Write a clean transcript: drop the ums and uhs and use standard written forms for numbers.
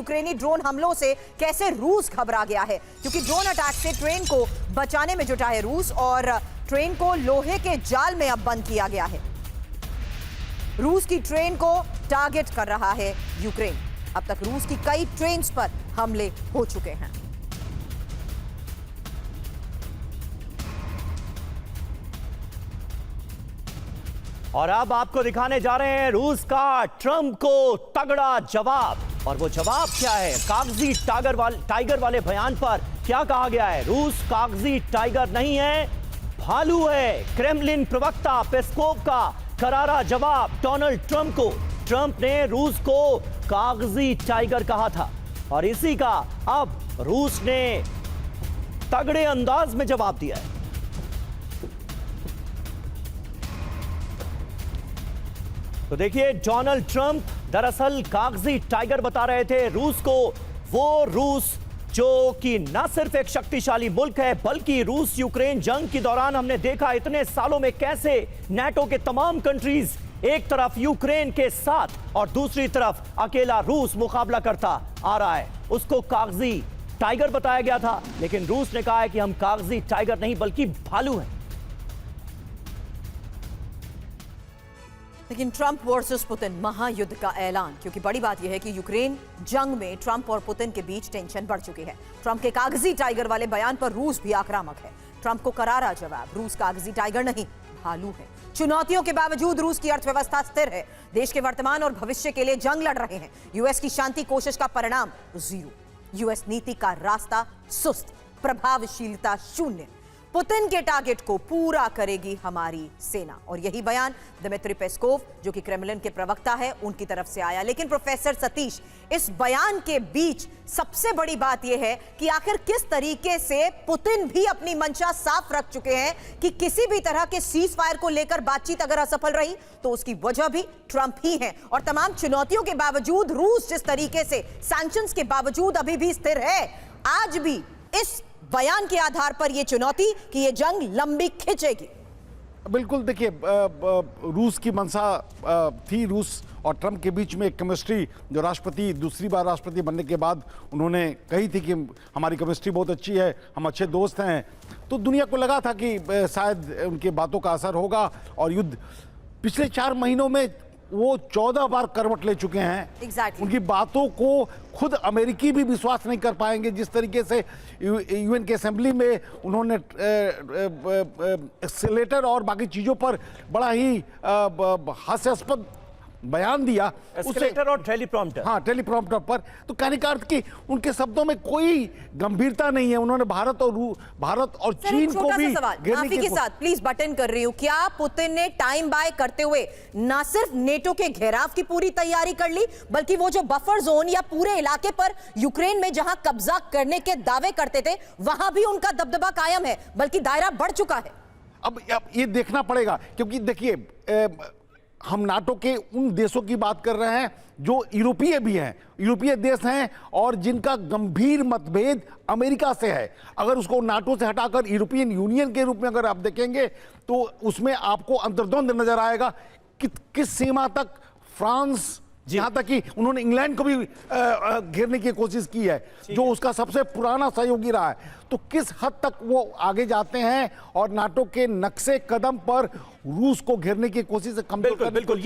यूक्रेनी ड्रोन हमलों से कैसे रूस घबरा गया है, क्योंकि ड्रोन अटैक से ट्रेन को बचाने में जुटा है रूस और ट्रेन को लोहे के जाल में अब बंद किया गया है। रूस की ट्रेन को टारगेट कर रहा है यूक्रेन। अब तक रूस की कई ट्रेन पर हमले हो चुके हैं। और अब आपको दिखाने जा रहे हैं रूस का ट्रंप को तगड़ा जवाब। और वो जवाब क्या है? कागजी टाइगर वाले बयान पर क्या कहा गया है? रूस कागजी टाइगर नहीं है, भालू है। क्रेमलिन प्रवक्ता पेस्कोव का करारा जवाब डोनाल्ड ट्रंप को। ट्रंप ने रूस को कागजी टाइगर कहा था और इसी का अब रूस ने तगड़े अंदाज में जवाब दिया है। तो देखिए, डोनाल्ड ट्रंप दरअसल कागजी टाइगर बता रहे थे रूस को। वो रूस जो कि न सिर्फ एक शक्तिशाली मुल्क है, बल्कि रूस यूक्रेन जंग के दौरान हमने देखा इतने सालों में कैसे नाटो के तमाम कंट्रीज एक तरफ यूक्रेन के साथ और दूसरी तरफ अकेला रूस मुकाबला करता आ रहा है। उसको कागजी टाइगर बताया गया था, लेकिन रूस ने कहा है कि हम कागजी टाइगर नहीं बल्कि भालू हैं। लेकिन ट्रंप वर्सेस पुतिन महायुद्ध का ऐलान, क्योंकि बड़ी बात यह है कि यूक्रेन जंग में ट्रंप और पुतिन के बीच टेंशन बढ़ चुकी है। ट्रंप के कागजी टाइगर वाले बयान पर रूस भी आक्रामक है। ट्रंप को करारा जवाब, रूस कागजी टाइगर नहीं भालू है। चुनौतियों के बावजूद रूस की अर्थव्यवस्था स्थिर है। देश के वर्तमान और भविष्य के लिए जंग लड़ रहे हैं। यूएस की शांति कोशिश का परिणाम जीरो। यूएस नीति का रास्ता सुस्त, प्रभावशीलता शून्य। पुतिन के टारगेट को पूरा करेगी हमारी सेना। और यही बयान दिमित्री पेस्कोव, जो कि क्रेमलिन के प्रवक्ता है, उनकी तरफ से आया। लेकिन प्रोफेसर सतीश, इस बयान के बीच सबसे बड़ी बात यह है कि आखिर किस तरीके से पुतिन भी अपनी मंशा साफ रख चुके हैं कि किसी भी तरह के सीज फायर को लेकर बातचीत अगर असफल रही तो उसकी वजह भी ट्रंप ही है। और तमाम चुनौतियों के बावजूद रूस जिस तरीके से सैंक्शंस के बावजूद अभी भी स्थिर है, आज भी इस बयान के आधार पर यह चुनौती कि यह जंग लंबी खिंचेगी। बिल्कुल, देखिए, रूस की मंशा थी। रूस और ट्रंप के बीच में एक केमिस्ट्री, जो राष्ट्रपति दूसरी बार राष्ट्रपति बनने के बाद उन्होंने कही थी कि हमारी केमिस्ट्री बहुत अच्छी है, हम अच्छे दोस्त हैं। तो दुनिया को लगा था कि शायद उनकी बातों का असर होगा। और युद्ध पिछले 4 महीनों में वो 14 बार करवट ले चुके हैं। Exactly. उनकी बातों को खुद अमेरिकी भी विश्वास नहीं कर पाएंगे। जिस तरीके से यूएन के असेंबली में उन्होंने एक्सेलेटर और बाकी चीज़ों पर बड़ा ही हास्यास्पद बयान दिया, एस्केलेटर और टेलीप्रॉम्प्टर। हाँ, टेलीप्रॉम्प्टर पर। तो कहने का अर्थ कि उनके शब्दों में कोई गंभीरता नहीं है। उन्होंने भारत और चीन को भी माफी के साथ प्लीज बटन कर रही हूं, क्या पुतिन ने टाइम बाय करते हुए ना सिर्फ नेटो के घेराव की पूरी तैयारी कर ली, बल्कि वो जो बफर जोन या पूरे इलाके पर यूक्रेन में जहां कब्जा करने के दावे करते थे, वहां भी उनका दबदबा कायम है, बल्कि दायरा बढ़ चुका है? अब ये देखना पड़ेगा, क्योंकि देखिए, हम नाटो के उन देशों की बात कर रहे हैं जो यूरोपीय भी हैं, यूरोपीय देश हैं, और जिनका गंभीर मतभेद अमेरिका से है। अगर उसको नाटो से हटाकर यूरोपियन यूनियन के रूप में अगर आप देखेंगे तो उसमें आपको अंतर्द्वंद नजर आएगा कि किस सीमा तक फ्रांस, जहां तक कि उन्होंने इंग्लैंड को भी घेरने की कोशिश की है, जो उसका सबसे पुराना सहयोगी रहा है। तो किस हद तक वो आगे जाते हैं और नाटो के नक्शे कदम पर रूस को घेरने की कोशिश कमजोर करने की कोशिश।